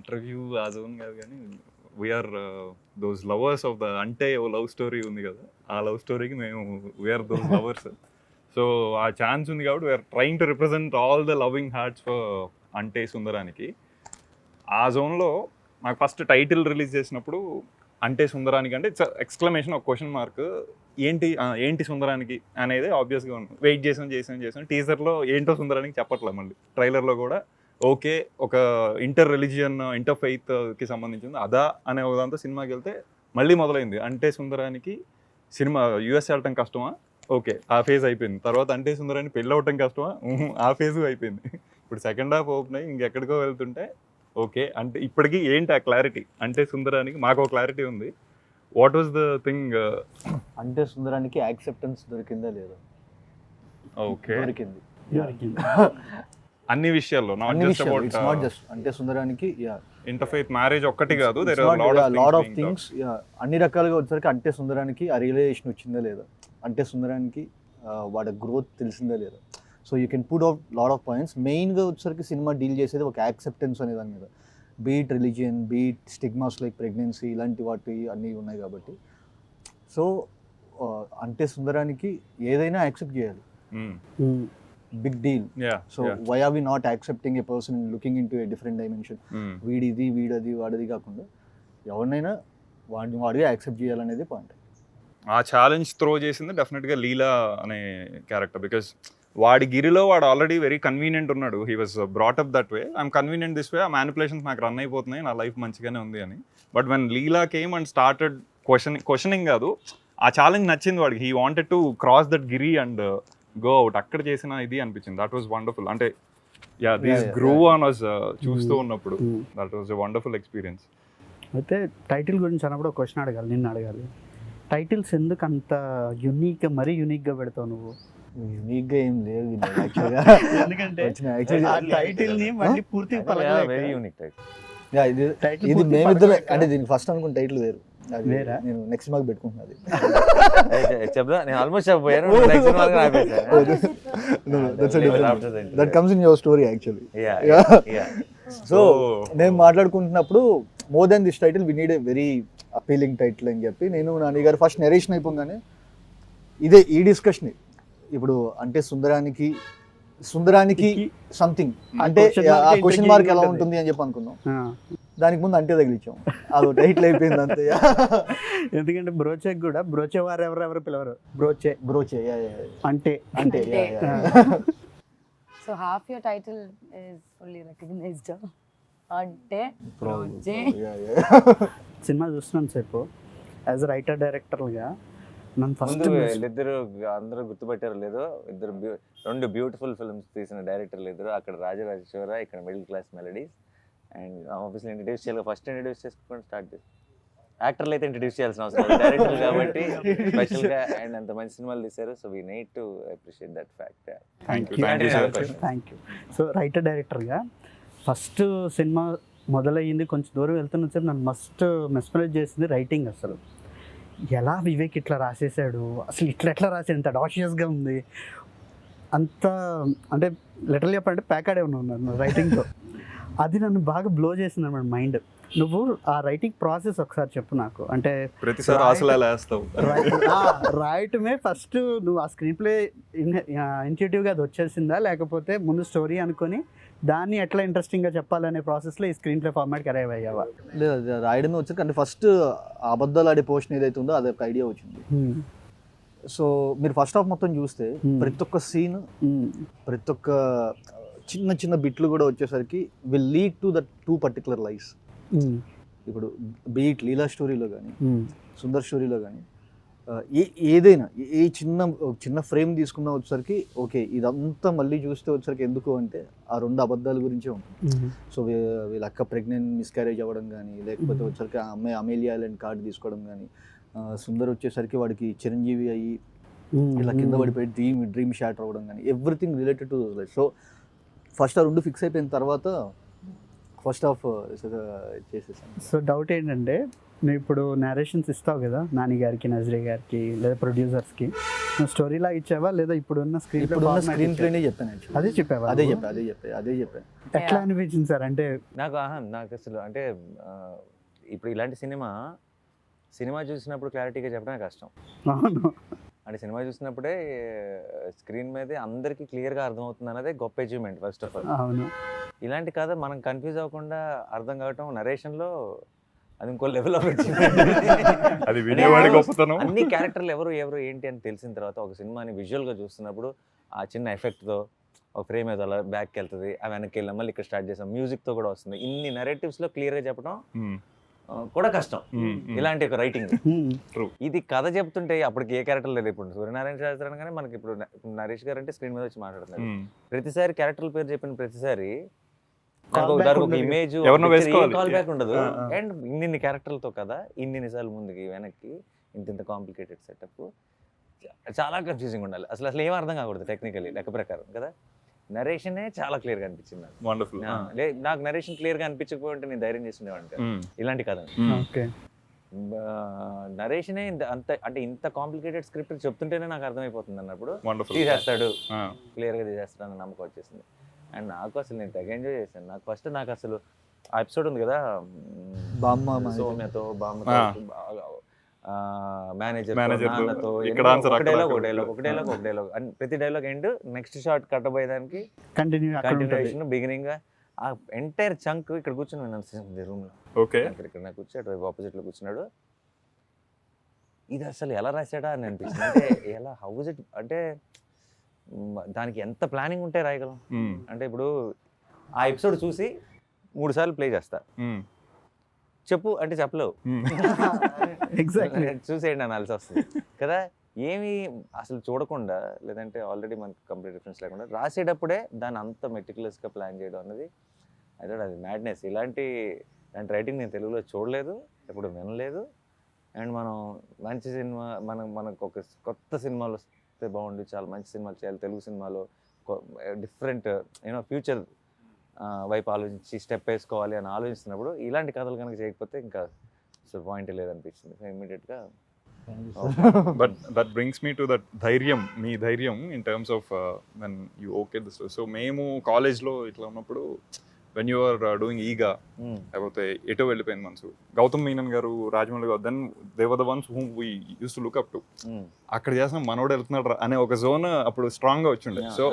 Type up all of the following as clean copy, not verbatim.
Interview ఆ zone కాదు కానీ we are those lovers of the అంటే ఓ లవ్ స్టోరీ ఉంది కదా, ఆ లవ్ స్టోరీకి మేము వీఆర్ దోస్ లవర్స్. సో ఆ ఛాన్స్ ఉంది కాబట్టి we are trying to represent all the loving hearts for Ante Sundaraniki. ఆ జోన్లో నాకు ఫస్ట్ టైటిల్ రిలీజ్ చేసినప్పుడు అంటే సుందరానికి అంటే ఇట్స్ ఎక్స్క్లమేషన్, ఒక క్వశ్చన్ మార్క్. ఏంటి సుందరానికి అనేది ఆబ్వియస్గా ఉంది. వెయిట్ చేసాం. టీజర్లో ఏంటో సుందరానికి చెప్పట్లేదు, మళ్ళీ ట్రైలర్లో కూడా ఓకే ఒక ఇంటర్ రిలీజియన్ ఇంటర్ ఫెయిత్కి సంబంధించింది అదా అనే ఒకదాంతో సినిమాకి వెళ్తే మళ్ళీ మొదలైంది. అంటే సుందరానికి సినిమా యూఎస్ వెళ్ళటం కష్టమా, ఓకే ఆ ఫేజ్ అయిపోయింది. తర్వాత అంటే సుందరానికి పెళ్ళి అవటం కష్టమా, ఆ ఫేజ్ అయిపోయింది. ఇప్పుడు సెకండ్ హాఫ్ ఓపెన్ అయ్యి ఇంకెక్కడికో వెళ్తుంటే ఓకే అంటే ఇప్పటికీ ఏంటి ఆ క్లారిటీ. అంటే సుందరానికి మాకు ఒక క్లారిటీ ఉంది. What was the thing? అంటే సుందరానికి యాక్సెప్టెన్స్ దొరికిందా లేదా? ఓకే, దొరికింది అన్ని విషయాల్లో, నాట్ జస్ట్ అంటే సుందరానికి ఇంటర్ఫెయిత్ మ్యారేజ్ ఒక్కటి కాదు, లాట్ ఆఫ్ థింగ్స్. అన్ని రకాలుగా వచ్చేసరికి అంటే సుందరానికి ఆ రియలైజేషన్ వచ్చిందా లేదా, అంటే సుందరానికి వాడి గ్రోత్ తెలిసిందా లేదా. So you can put out lot of points. మెయిన్గా వచ్చేసరికి సినిమా డీల్ చేసేది ఒక యాక్సెప్టెన్స్ అనే దాని మీద. Beat religion, beat stigmas like pregnancy, ఇలాంటి వాటి అన్నీ ఉన్నాయి కాబట్టి. సో అంటే సుందరానికి ఏదైనా యాక్సెప్ట్ చేయాలి, big deal. So why are we not accepting a person looking into a different dimension? వీడిది వీడది వాడిది కాకుండా ఎవరినైనా వాడిగా యాక్సెప్ట్ చేయాలనేది పాయింట్. ఆ ఛాలెంజ్ త్రో చేసింది డెఫినెట్గా లీలా అనే క్యారెక్టర్. బికాస్ వాడి గిరిలో వాడు ఆల్రెడీ వెరీ కన్వీనియంట్ ఉన్నాడు. He was brought up that way, I'm convenient this way, ఆ మ్యానిపులేషన్స్ నాకు రన్ అయిపోతున్నాయి, నా లైఫ్ మంచిగానే ఉంది అని. But when Leela came and started questioning కాదు, ఆ ఛాలెంజ్ నచ్చింది వాడికి. He wanted to cross that Giri and go out. అక్కడ చేసిన ఇది అనిపించింది. That was wonderful. అంటే దిస్ గ్రూ ఆన్ అస్ చూస్తూ ఉన్నప్పుడు that was a wonderful experience. అయితే టైటిల్ గురించి అన్నప్పుడు ఒక క్వశ్చన్ అడగాలి, నిన్ను అడగాలి. టైటిల్స్ ఎందుకు అంత యూనిక్గా, మరీ యూనిక్గా పెడతావు నువ్వు? యూనిక్గా ఏం లేదు యాక్చువల్గా, ఎందుకంటే టైటిల్ని మళ్ళీ పూర్తిగా వెరీ యూనిక్ టైటిల్. ఇది మేమిద్దరు అంటే దీనికి ఫస్ట్ అనుకున్న టైటిల్ వేరు, నేను నెక్స్ట్ మార్క్ పెట్టుకుంటున్నది. చెప్దా, నేను ఆల్మోస్ట్ చెప్పాను. That comes in your story actually. So నేను మాట్లాడుకుంటున్నప్పుడు more than this title we need a very appealing title అని చెప్పి నేను నాని గారు ఫస్ట్ నెరేషన్ అయిపోగానే ఇదే ఈ డిస్కషన్. ఇప్పుడు అంటే సుందరానికి సంథింగ్ అంటే ఆ క్వశ్చన్ మార్క్ ఎలా ఉంటుంది అని చెప్పి అనుకున్నాం. దానికి ముందు అంటే తగిలిచ్చాం, అది టైటిల్ అయిపోయింది అంతే. ఎందుకంటే బ్రోచేకి కూడా బ్రోచే వారు ఎవరెవరు పిలవరు, బ్రోచే అంటే. So half your title is fully recognized. అంటే సినిమా చూస్తున్నాను సేపు యాజ్ రైటర్ డైరెక్టర్గా నన్ను ఫస్ట్ వీళ్ళిద్దరు అందరూ గుర్తుపెట్టారు లేదో, రెండు బ్యూటిఫుల్ ఫిల్మ్స్ తీసిన డైరెక్టర్లు ఇద్దరు. అక్కడ రాజరాజేశ్వర, ఇక్కడ middle class melodies. And obviously introduce చేయాలి, ఫస్ట్ ఇంట్రడ్యూస్ చేసుకొని స్టార్ట్ చేసి. యాక్టర్లు అయితే ఇంట్రడ్యూస్ చేయాల్సిన అవసరం లేదు, డైరెక్టర్లు కాబట్టి స్పెషల్గా అండ్ అంత మంచి సినిమాలు తీశారు. So we need to appreciate that fact. Thank you. So writer డైరెక్టర్గా ఫస్ట్ సినిమా మొదలయ్యింది, కొంచెం దూరం వెళ్తున్న సేపు నన్ను మస్ట్ మెస్మరైజ్ చేసింది రైటింగ్. అసలు ఎలా వివేక్ ఇట్లా రాసేసాడు, అసలు ఎట్లా రాసాడు, ఎంత డాషియస్గా ఉంది, అంత అంటే లిటరల్ చెప్పంటే ప్యాకాడే ఉన్నాను రైటింగ్తో. అది నన్ను బాగా బ్లో చేసింది అన్నమాట మైండ్. నువ్వు ఆ రైటింగ్ ప్రాసెస్ ఒకసారి చెప్పు నాకు. అంటే రాయటమే ఫస్ట్ నువ్వు ఆ స్క్రీన్ ప్లే ఇన్స్టిట్యూట్గా అది వచ్చేసిందా, లేకపోతే ముందు స్టోరీ అనుకొని దాన్ని ఎట్లా ఇంట్రెస్టింగ్గా చెప్పాలనే ప్రాసెస్లో ఈ స్క్రీన్ ప్లే ఫార్మాట్కి అరైవ్ అయ్యావా? లేదు, రాయడమే వచ్చాక అంటే ఫస్ట్ అబద్ధాలు ఆడే పోర్షన్ ఏదైతే ఉందో అదొక ఐడియా వచ్చింది. సో మీరు ఫస్ట్ హాఫ్ మొత్తం చూస్తే ప్రతి ఒక్క సీన్, ప్రతి ఒక్క చిన్న చిన్న బిట్లు కూడా వచ్చేసరికి will lead to that 2 particular lifes. ఇప్పుడు బీట్ లీలా స్టోరీలో కానీ సుందర్ స్టోరీలో కానీ ఏదైనా ఏ చిన్న ఫ్రేమ్ తీసుకున్నా వచ్చేసరికి ఓకే ఇదంతా మళ్ళీ చూస్తే వచ్చేసరికి ఎందుకు అంటే ఆ 2 అబద్ధాల గురించే ఉంటుంది. సో వీళ్ళ అక్క ప్రెగ్నెంట్ మిస్క్యారేజ్ అవ్వడం కానీ, లేకపోతే వచ్చేసరికి ఆ అమ్మాయి అమేలియా ఐలాండ్ కార్డు తీసుకోవడం కానీ, సుందర్ వచ్చేసరికి వాడికి చిరంజీవి అయ్యి ఇలా కింద పడిపోయి డ్రీమ్ షాటర్ అవ్వడం కానీ, everything related to life. So first ఆ 2 ఫిక్స్ అయిపోయిన తర్వాత ఫస్ట్ హాఫ్ చేసేసాను. సో డౌట్ ఏంటంటే నువ్వు ఇప్పుడు నేరేషన్స్ ఇస్తావు కదా నాని గారికి, నజరీ గారికి, లేదా ప్రొడ్యూసర్స్కి, నువ్వు స్టోరీలా ఇచ్చావా లేదా ఇప్పుడున్న స్క్రీన్ ప్లేనే చెప్పాను actually. అదే చెప్పావా? అదే చెప్పాను. ఎట్లా అనిపించింది సార్? అంటే నాకు అసలు అంటే ఇప్పుడు ఇలాంటి సినిమా చూసినప్పుడు క్లారిటీగా చెప్పడమే కష్టం. అవును, అంటే సినిమా చూసినప్పుడే స్క్రీన్ మీదే అందరికీ క్లియర్గా అర్థమవుతుంది అన్నదే గొప్ప అచీవ్మెంట్ ఫస్ట్ ఆఫ్ ఆల్. అవును, ఇలాంటి కథ మనం కన్ఫ్యూజ్ అవ్వకుండా అర్థం కావటం నరేషన్లో అది ఇంకో లెవెల్ ఆఫ్ అచీవ్మెంట్. అది వినేవాడి గొప్పతనం. అన్ని క్యారెక్టర్లు ఎవరు ఏంటి అని తెలిసిన తర్వాత ఒక సినిమాని విజువల్గా చూస్తున్నప్పుడు ఆ చిన్న ఎఫెక్ట్తో ఒక ఫ్రేమ్ ఏదో అలా బ్యాక్కి వెళ్తుంది, ఆ వెనక్కి వెళ్ళాం, మళ్ళీ ఇక్కడ స్టార్ట్ చేసాం, మ్యూజిక్తో కూడా వస్తుంది. ఇన్ని నెరేటివ్స్లో క్లియర్గా చెప్పడం కూడా కష్టం ఇలాంటి ఒక రైటింగ్. ఇది కథ చెప్తుంటే అప్పటికి ఏ క్యారెక్టర్ లేదు. ఇప్పుడు సూర్యనారాయణ శాస్త్రి అనగానే మనకి ఇప్పుడు నరేష్ గారు అంటే స్క్రీన్ మీద వచ్చి మాట్లాడుతున్నారు. ప్రతిసారి క్యారెక్టర్ పేరు చెప్పిన ప్రతిసారి దానికి ఒక ఇమేజ్ కాల్ బ్యాక్ ఉండదు. అండ్ ఇన్ని క్యారెక్టర్లతో కదా ఇన్ని సార్లు ముందుకి వెనక్కి ఇంత కాంప్లికేటెడ్ సెటప్ చాలా కన్ఫ్యూజింగ్ ఉండాలి. అసలు ఏం అర్థం కాకూడదు టెక్నికలీ లెక్క ప్రకారం కదా. నరేషనే చాలా క్లియర్ గా అనిపించింది నాకు. వండర్ఫుల్. నాకు నరేషన్ క్లియర్ గా అనిపించకపోతే నేను ధైర్యం చేస్తుండేవాడిని ఇలాంటి కథ. నరేషనే అంత అంటే ఇంత కాంప్లికేటెడ్ స్క్రిప్ట్ చెప్తుంటేనే నాకు అర్థమైపోతుంది అన్నప్పుడు తీసేస్తాడు, క్లియర్ గా తీసేస్తాడు అన్న నమ్మకం వచ్చేసింది. అండ్ నాకు అసలు నేను తెగ ఎంజాయ్ చేశాను. నాకు అసలు ఆ ఎపిసోడ్ ఉంది కదా సౌమ్యతో బామ్మతో మేనేజర్ నాన్నతో ఒక డైలాగ్ ప్రతి డైలాగ్ ఎండ్ నెక్స్ట్ షాట్ కట్టబోయేదానికి కంటిన్యూషన్ బిగినింగ్ ఆ ఎంటైర్ చంక్ ఇక్కడ కూర్చొని విన్నాను రూమ్ లో. ఇక్కడ నాకు కూర్చోడు ఆపోజిట్ లో కూర్చున్నాడు. ఇది అసలు ఎలా రాశాడా అని అనిపించింది. అంటే ఎలా హౌస్ ఇట్ అంటే దానికి ఎంత ప్లానింగ్ ఉంటే రాయగలం. అంటే ఇప్పుడు ఆ ఎపిసోడ్ చూసి 3 సార్లు ప్లే చేస్తా, చెప్పు అంటే చెప్పలేవు, చూసేయండి అనాల్సి వస్తుంది కదా. ఏమి అసలు చూడకుండా లేదంటే ఆల్రెడీ మనకి కంప్లీట్ రిఫరెన్స్ లేకుండా రాసేటప్పుడే దాన్ని అంత మెటిక్యులస్గా ప్లాన్ చేయడం అన్నది అయితే అది మ్యాడ్నెస్. ఇలాంటి రైటింగ్ నేను తెలుగులో చూడలేదు, ఎప్పుడు వినలేదు. అండ్ మనం మంచి సినిమా మనకు ఒక కొత్త సినిమాలు వస్తే బాగుండి, చాలా మంచి సినిమాలు చేయాలి తెలుగు సినిమాలో, డిఫరెంట్ ఫ్యూచర్ వైపు ఆలోచించి స్టెప్ వేసుకోవాలి అని ఆలోచిస్తున్నప్పుడు ఇలాంటి కథలు కనుక చేయకపోతే ఇంకా అసలు పాయింట్ లేదనిపించింది ఇమ్మీడియట్గా. But that brings me to that ధైర్యం, మీ ధైర్యం in terms of when you okay this. So మేము కాలేజ్లో ఇట్లా ఉన్నప్పుడు వెన్ యూ ఆర్ డూయింగ్ ఈగా లేకపోతే ఎటో వెళ్ళిపోయింది మనసు, గౌతమ్ మీనన్ గారు, రాజమౌళి గారు, then they were the ones whom we use to look up to. అక్కడ చేసిన మనోడు వెళ్తున్నాడు అనే ఒక జోన్ అప్పుడు స్ట్రాంగ్ గా వచ్చిండే. సో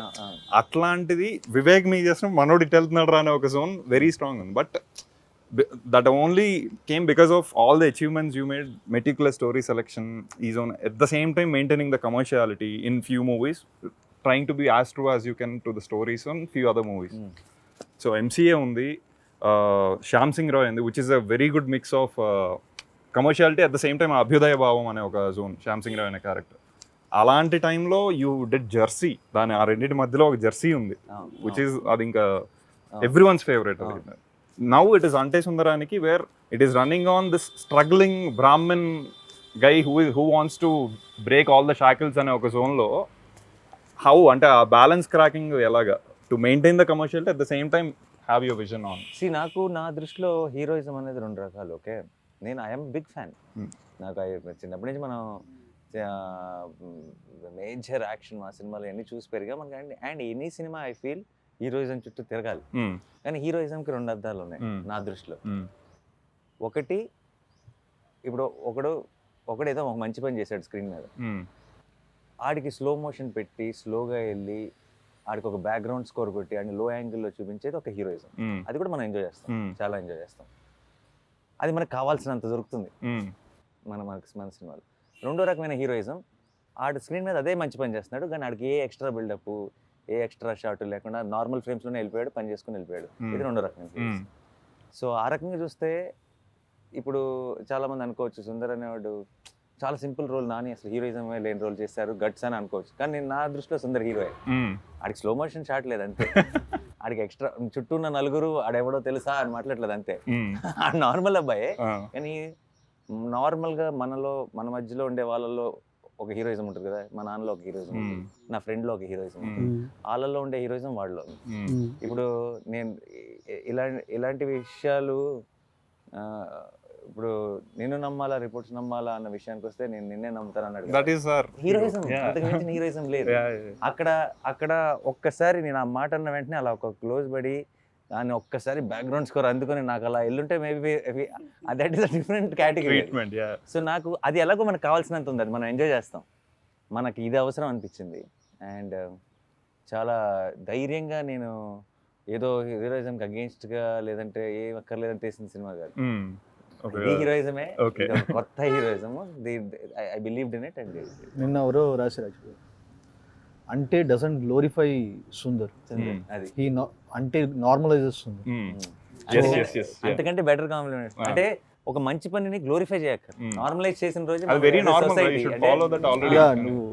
అట్లాంటిది వివేక్ మీ చేసిన మనోడు ఇటు వెళ్తున్నాడు అనే ఒక జోన్ వెరీ స్ట్రాంగ్ ఉంది. But that only came because of all the achievements you made, meticulous story selection, is on at the same time maintaining the commerciality in few movies, trying to be as true as you can to the stories on few other movies. So MCA undi, Shyam Singh Roy undi, which is a very good mix of commerciality at the same time abhyudaya bhavam ane oka zone Shyam Singh Roy ane character. అలాంటి టైంలో you did Jersey, దాని ఆ రెండింటి మధ్యలో ఒక Jersey ఉంది which is అది ఇంకా every once favourite. Now it is Ante Sundaraniki, where it is running on this struggling Brahmin guy who wants to break all the shackles ane oka zone lo how ante a balance cracking elaga to maintain the commerciality at the same time have your vision on. See, నాకు నా దృష్టిలో heroism అనేది 2 రకాలు. Okay, నేను I'm big fan. నాకు చిన్నప్పటి నుంచి మనం మేజర్ యాక్షన్ మా సినిమాలు అన్నీ చూసి పెరిగా మనకి. And any cinema I feel heroism చుట్టూ తిరగాలి. కానీ హీరోయిజంకి 2 అర్థాలు ఉన్నాయి నా దృష్టిలో. ఒకటి, ఇప్పుడు ఒకడేదో ఒక మంచి పని చేశాడు స్క్రీన్ మీద, ఆడికి స్లో మోషన్ పెట్టి స్లోగా వెళ్ళి ఆడికి ఒక బ్యాక్గ్రౌండ్ స్కోర్ కొట్టి ఆడిని లో యాంగిల్లో చూపించేది ఒక హీరోయిజం. అది కూడా మనం ఎంజాయ్ చేస్తాం, చాలా ఎంజాయ్ చేస్తాం. అది మనకు కావాల్సినంత దొరుకుతుంది మన సినిమాలో. 2వ రకమైన హీరోయిజం, ఆడు స్క్రీన్ మీద అదే మంచి పని చేస్తున్నాడు కానీ ఆడికి ఏ ఎక్స్ట్రా బిల్డప్, ఏ ఎక్స్ట్రా షాట్ లేకుండా నార్మల్ ఫ్రేమ్స్లోనే వెళ్ళిపోయాడు, పని చేసుకుని వెళ్ళిపోయాడు. ఇది 2వ రకమైన. సో ఆ రకంగా చూస్తే ఇప్పుడు చాలామంది అనుకోవచ్చు సుందర్ అనేవాడు చాలా సింపుల్ రోల్, నాని అసలు హీరోయిజం లేని రోల్ చేశారు, గట్స్ అని అనుకోవచ్చు. కానీ నా దృష్టిలో సుందర్ హీరో. ఆడికి స్లో మోషన్ షాట్ లేదు అంతే, ఆడికి ఎక్స్ట్రా చుట్టూ ఉన్న నలుగురు ఆడెవడో తెలుసా అని మాట్లాడలేదు అంతే. ఆడు నార్మల్ అబ్బాయే, కానీ నార్మల్గా మన మధ్యలో ఉండే వాళ్ళలో ఒక హీరోయిజం ఉంటుంది కదా. మా నాన్నలో ఒక హీరోయిజం ఉంటుంది, నా ఫ్రెండ్లో ఒక హీరోయిజం ఉంటుంది, వాళ్ళల్లో ఉండే హీరోయిజం వాళ్ళలో. ఇప్పుడు నేను ఇలాంటి విషయాలు ఇప్పుడు నిన్ను నమ్మాలా రిపోర్ట్స్ నమ్మాలా అన్న విషయానికి వస్తే నేను నిన్నే నమ్ముతాను అన్నాడు. దట్ ఈస్ సార్ హీరోయిజం, అంతకు మించిన హీరోయిజం లేదు. అక్కడ ఒక్కసారి నేను ఆ మాట అన్న వెంటనే అలా ఒక క్లోజ్ పడి దాన్ని ఒక్కసారి బ్యాక్గ్రౌండ్ స్కోర్ అందుకొని నాకు అలా ఎల్లుంటే maybe that is a different category. So నాకు అది ఎలాగో మనకు కావాల్సినంత ఉంది, అది మనం ఎంజాయ్ చేస్తాం. మనకి ఇది అవసరం అనిపించింది. అండ్ చాలా ధైర్యంగా నేను ఏదో హీరోయిజంకి అగేన్స్ట్గా లేదంటే ఏం అక్కర్లేదని తీసిన సినిమా కాదు. ఇది హీరోయిజమే, కొత్త heroism. I believed in it. And నిన్న ఎవరో రాశారు, అంటే డజంట్ గ్లోరిఫై సుందర్, అది అంటే నార్మలైజెస్ సుందర్. అంతకంటే బెటర్ కాంప్లిమెంట్. అంటే ఒక మంచి పనిని గ్లోరిఫై చేయక నార్మలైజ్ చేసిన రోజు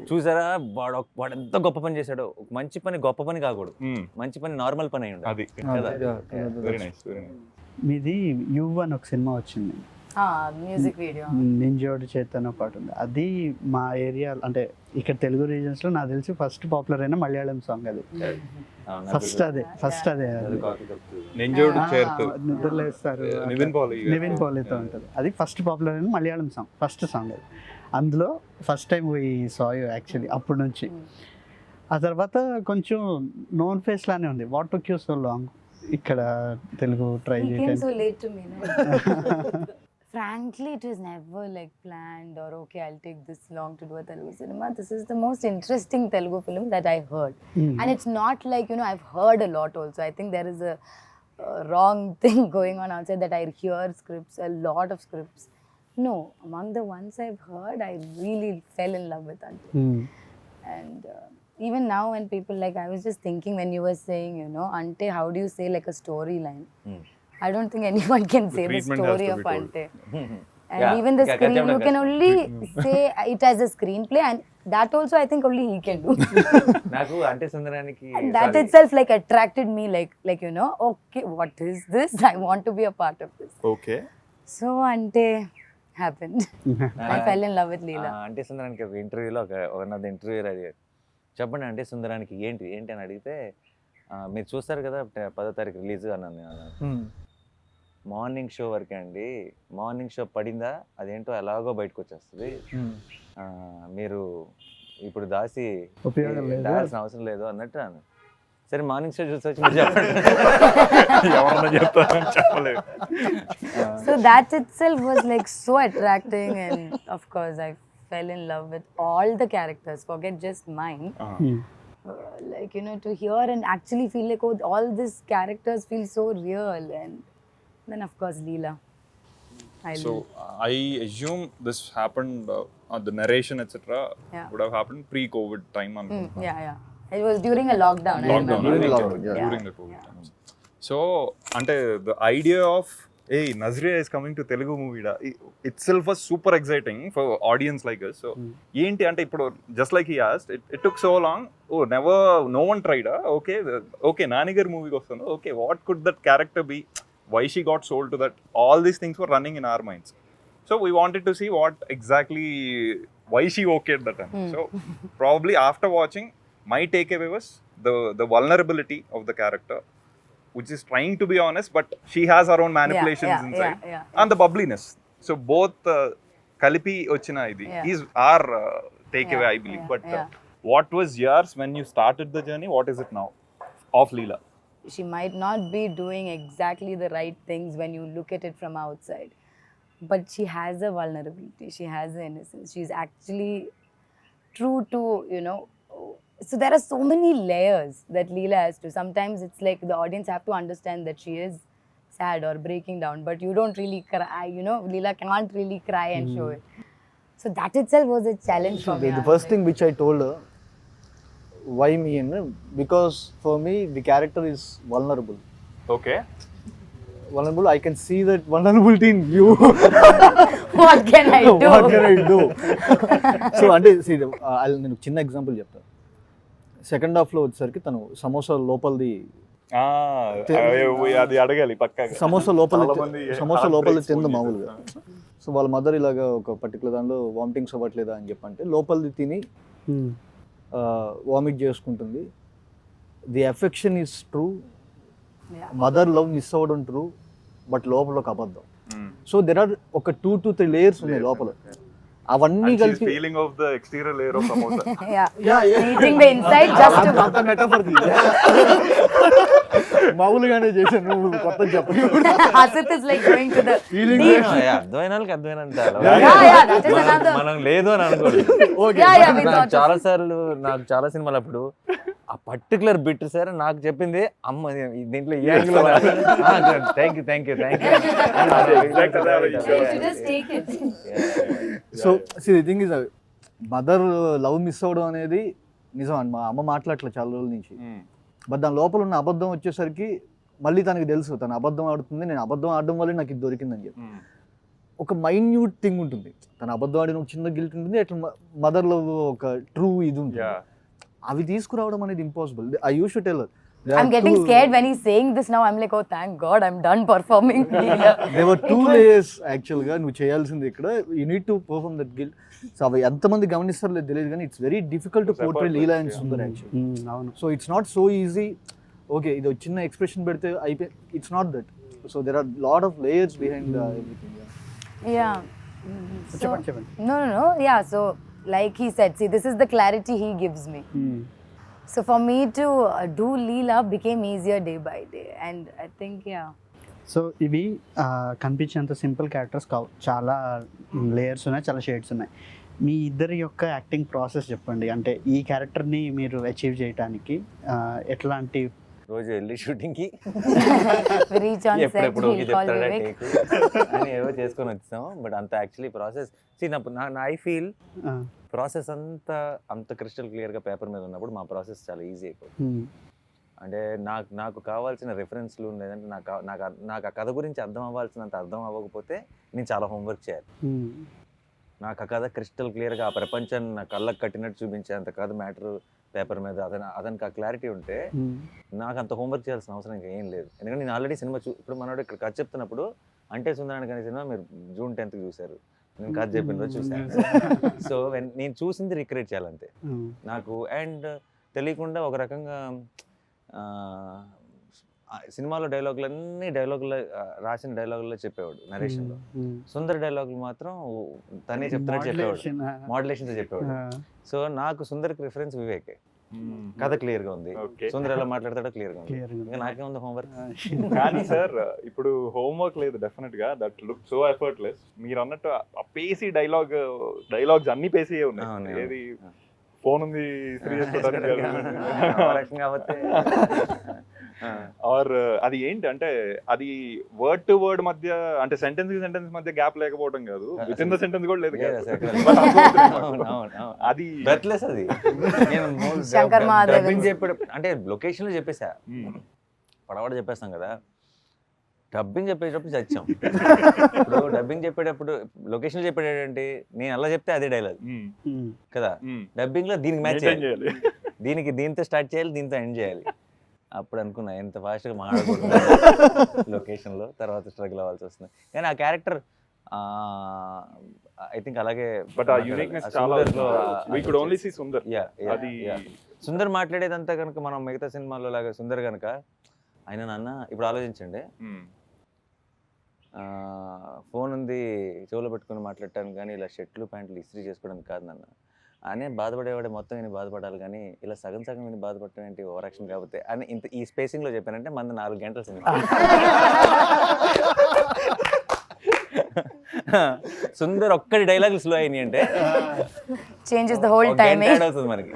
చూసారా వాడు ఎంత గొప్ప పని చేశాడో. ఒక మంచి పని గొప్ప పని కాకూడదు, మంచి పని నార్మల్ పని అయి ఉండాలి. మీది యువ్ అని ఒక సినిమా వచ్చింది, మ్యూజిక్ వీడియో నింజోడి చేతన పాటు ఉంది. అది మా ఏరియా అంటే ఇక్కడ తెలుగు రీజన్స్ లో నాకు తెలిసి ఫస్ట్ పాపులర్ అయిన మలయాళం సాంగ్ అది. ఫస్ట్ అదే నిద్రలేస్తారు నివిన్ పాలీతో ఉంటుంది. అది ఫస్ట్ పాపులర్ అయిన మలయాళం సాంగ్, ఫస్ట్ సాంగ్ అది. అందులో ఫస్ట్ టైం ఈ సాయ్ యాక్చువల్లీ అప్పటి నుంచి. ఆ తర్వాత కొంచెం నోన్ ఫేస్ లానే ఉంది. What took you so long ఇక్కడ తెలుగు ట్రై చేయడానికి? Frankly, it was never like planned or okay, I'll take this long to do a Telugu cinema. This is the most interesting Telugu film that I heard. And it's not like, I've heard a lot also. I think there is a wrong thing going on outside that I hear scripts, a lot of scripts. No, among the ones I've heard, I really fell in love with Ante. And even now when people I was just thinking when you were saying, Ante, how do you say like a storyline? I don't think anyone can say the story of Ante. And even the screen, you can only say it as a screenplay, and that also I think only he can do. Naku Ante Sundaraniki, and that itself attracted me, okay, what is this? I want to be a part of this. Okay. So Ante happened. I fell in love with Leela. Ante Sundaraniki ఒక ఇంటర్వ్యూలో one of the interviewer అడిగారు, చెప్పండి Ante Sundaraniki ఏంటి అని అడిగితే, మీరు చూస్తారు కదా 10వ తారీఖు రిలీజ్ అన్నాను. మార్నింగ్ షో వరకే అండి, మార్నింగ్ షో పడిందా అదేంటో ఎలాగో బయటకు వచ్చేస్తుంది, మీరు ఇప్పుడు దాల్సిన అవసరం లేదు అన్నట్టు అన్నాను. సరే మార్నింగ్ షో చూసి వచ్చి చెప్పలేదు. So that itself was so attracting, and of course I fell in love with all the characters, forget just mine. To hear and actually feel like, oh, all these characters feel so real. And then of course Leela. I assume this happened, the narration etc. would have happened pre-COVID time. Yeah. It was during a lockdown. During the COVID times. So, ante the idea of hey, Nazriya is coming to Telugu movie itself was super exciting for audience like us. So, enti ante ippudu just like he asked, it took so long. Oh, no one tried. Okay, Nani gar movie kostanu. Okay, what could that character be? Why she got sold to that? All these things were running in our minds. So we wanted to see what exactly, why she okayed that time. So probably after watching, my takeaway was the vulnerability of the character, which is trying to be honest, but she has her own manipulations inside. And the bubbliness. So both Kalipi ochina idi is our takeaway, I believe. But what was yours when you started the journey? What is it now of Leela? She might not be doing exactly the right things when you look at it from outside, but she has a vulnerability, she has an innocence, she's actually true to, so there are so many layers that Leela has to. Sometimes it's like the audience have to understand that she is sad or breaking down, but you don't really cry, Leela can't really cry and show it. So that itself was a challenge for me. The first thing which I told her, why me? Because for me the character is vulnerable. Okay. Vulnerable, I can see that vulnerability in you. What can I do? So ante see, నేను చిన్న example చెప్తాను. Second half లో వచ్చేసరికి తను సమోసా లోపలిది అది అడగాలి పక్కాగా. సమోసా లోపలిది తింది మామూలుగా. సో వాళ్ళ మదర్ ఇలాగా ఒక పర్టికులర్ దానిలో వామిటింగ్స్ అవ్వట్లేదా అని చెప్పంటే లోపలిది తిని వామిట్ చేసుకుంటుంది. The affection is true, mother love miss అవ్వడం ట్రూ, బట్ లోపల ఒక అబద్ధం. సో దెర్ ఆర్ ఒక 2 to 3 లేయర్స్ ఉన్నాయి లోపల. అవన్నీ కలిపి feeling of the exterior layer of samosa. eating the inside just to అంత మెటాఫర్ మామూలుగానే చేశాను, నువ్వు కొత్త చెప్పు. Asit is like going to the deep. అర్థమైన వాళ్ళకి అర్థమైనంత That is another. మనం లేదు అని అనుకోలేదు. We thought చాలా సార్లు నాకు చాలా సినిమాలు అప్పుడు ఆ పర్టికులర్ బిట్ సార్ నాకు చెప్పింది అమ్మ దీంట్లో ఈ angle thank you just take it. So the thing is mother love miss అవ్వడం అనేది నిజం అండి. మా అమ్మ మాట్లాడట్లేదు చాలా రోజుల నుంచి. బట్ దాని లోపల ఉన్న అబద్ధం వచ్చేసరికి మళ్ళీ తనకి తెలుసు తను అబద్ధం ఆడుతుంది, నేను అబద్ధం ఆడడం వల్ల నాకు ఇది దొరికిందని చెప్పి. ఒక మైన్యూట్ థింగ్ ఉంటుంది, తను అబద్ధం ఆడిన ఒక చిన్న గిల్ట్ ఉంటుంది, అట్లా మదర్ లవ్ ఒక ట్రూ ఇది ఉంటుంది. అవి తీసుకురావడం అనేది impossible. I use to tell I'm getting scared when he's saying this now. I'm like, oh, thank God, I'm done performing. There were 2 layers actually. నువ్వు చేయాల్సింది ఇక్కడ, you need to perform that guilt. So అవి ఎంతమంది గమనిస్తారో లేదు తెలియదు, కానీ it's very difficult to portray Leela and Sundar actually. అవును. So it's not so easy. Okay ఇది చిన్న ఎక్స్ప్రెషన్ పెడితే అయిపోయి, it's not that. So there are lot of layers behind everything. Yeah. చెప్పండి. No. Yeah, so like he said, see, this is the clarity he gives me. So for me to do Leela became easier day by day, and I think so ఇవి కనిపించేంత simple characters కావు, చాలా layers ఉన్నాయి, చాలా shades ఉన్నాయి. మీ ఇద్దరి యొక్క acting process చెప్పండి. అంటే ఈ క్యారెక్టర్ని మీరు అచీవ్ చేయడానికి ఎట్లాంటి రోజు వెళ్ళి షూటింగ్కి reach on set, ఎప్పుడెప్పుడు he'll call Vivek. అని ఏవో చేసుకొని వచ్చాము. బట్ అంత actually process I feel process అంత క్రిస్టల్ క్లియర్గా పేపర్ మీద ఉన్నప్పుడు మా ప్రాసెస్ చాలా ఈజీ అయిపోతుంది. అంటే నాకు కావాల్సిన రెఫరెన్స్లు లేదంటే నాకు ఆ కథ గురించి అర్థం అవ్వాల్సినంత అర్థం అవ్వకపోతే నేను చాలా హోంవర్క్ చేయాలి. నాకు ఆ కథ క్రిస్టల్ క్లియర్గా ఆ ప్రపంచాన్ని నా కళ్ళకు కట్టినట్టు చూపించేంత కథ మ్యాటర్ పేపర్ మీద అతనికి ఆ క్లారిటీ ఉంటే నాకు అంత హోంవర్క్ చేయాల్సిన అవసరం ఇంకా ఏం లేదు. ఎందుకంటే నేను ఆల్రెడీ సినిమా ఇప్పుడు మనోడు ఇక్కడ కథ చెప్తున్నప్పుడు అంటే సుందరానికి అనే సినిమా మీరు June 10th చూశారు, నేను కథ చెప్పిన రోజు చూశాను. సో నేను చూసింది రిక్రియేట్ చేయాలంతే నాకు. అండ్ తెలియకుండా ఒక రకంగా సినిమాలో డైలాగులన్నీ రాసిన డైలాగుల్లో చెప్పేవాడు నరేషన్లో. సుందర్ డైలాగులు మాత్రం తనే చెప్తానే చెప్పేవాడు, మోడ్యులేషన్తో చెప్పేవాడు. సో నాకు సుందర్కి రిఫరెన్స్ వివేకే. కథ క్లియర్ గా ఉంది, సుందర్ ఎలా మాట్లాడతాడో క్లియర్ గా ఉంది. ఇంకా నాకేముంది హోంవర్క్. కానీ సార్ ఇప్పుడు హోంవర్క్ లేదు డెఫినెట్ గా. That look so effortless. మీరు అన్నట్టు ఆ పేసీ డైలాగ్స్ అన్ని పేసీ ఉన్నాయి. ఏది ఫోన్ ఉంది ఆర్ అది ఏంటి అంటే అది వర్డ్ టు వర్డ్ మధ్య అంటే సెంటెన్స్ కి సెంటెన్స్ మధ్య గ్యాప్ లేకపోవడం కాదు, విత్ ఇన్ ద సెంటెన్స్ కూడా లేదు. అది బ్రెత్లెస్. అది నేను డబ్బింగ్ చెప్పాడు అంటే లొకేషన్ లో చెప్పేసా, పడవాడ చెప్పేస్తాం కదా. డబ్బింగ్ చెప్పేటప్పుడు చచ్చాం. ఇప్పుడు డబ్బింగ్ చెప్పేటప్పుడు లొకేషన్ చెప్పేటంటే నేను అలా చెప్తే అదే డైలాగ్ కదా. డబ్బింగ్ లో దీనికి మ్యాచ్ చేయాలి, దీంతో స్టార్ట్ చేయాలి, దీంతో ఎండ్ చేయాలి. అప్పుడు అనుకున్నా ఎంత ఫాస్ట్గా మాట్లాడకూడదు లొకేషన్లో, తర్వాత స్ట్రగుల్ అవ్వాల్సి వస్తుంది. కానీ ఆ క్యారెక్టర్ ఐ థింక్ అలాగే. బట్ ఆ యూనిక్నెస్ చాలా we could only see Sundar. అది సుందర్ మాట్లాడేదంతా కనుక మనం మిగతా సినిమాల్లో లాగా సుందర్ కనుక ఆయన నాన్న ఇప్పుడు ఆలోచించండి, ఫోన్ ఉంది చెవులో పెట్టుకుని మాట్లాడటానికి కానీ ఇలా షర్ట్లు ప్యాంట్లు ఇస్త్రీ చేసుకోవడానికి కాదు నాన్న. అనే బాధపడేవాడే మొత్తం విని బాధపడాలి, కానీ ఇలా సగం సగం విని బాధపడటం ఏంటి ఓవర్ యాక్షన్ కాకపోతే అని ఇంత ఈ స్పేసింగ్లో చెప్పానంటే మంది 4 గంటల సినిమా. సుందర్ ఒక్కటి డైలాగులు స్లో అయినాయి అంటే changes the whole timing. అవుతుంది మనకి.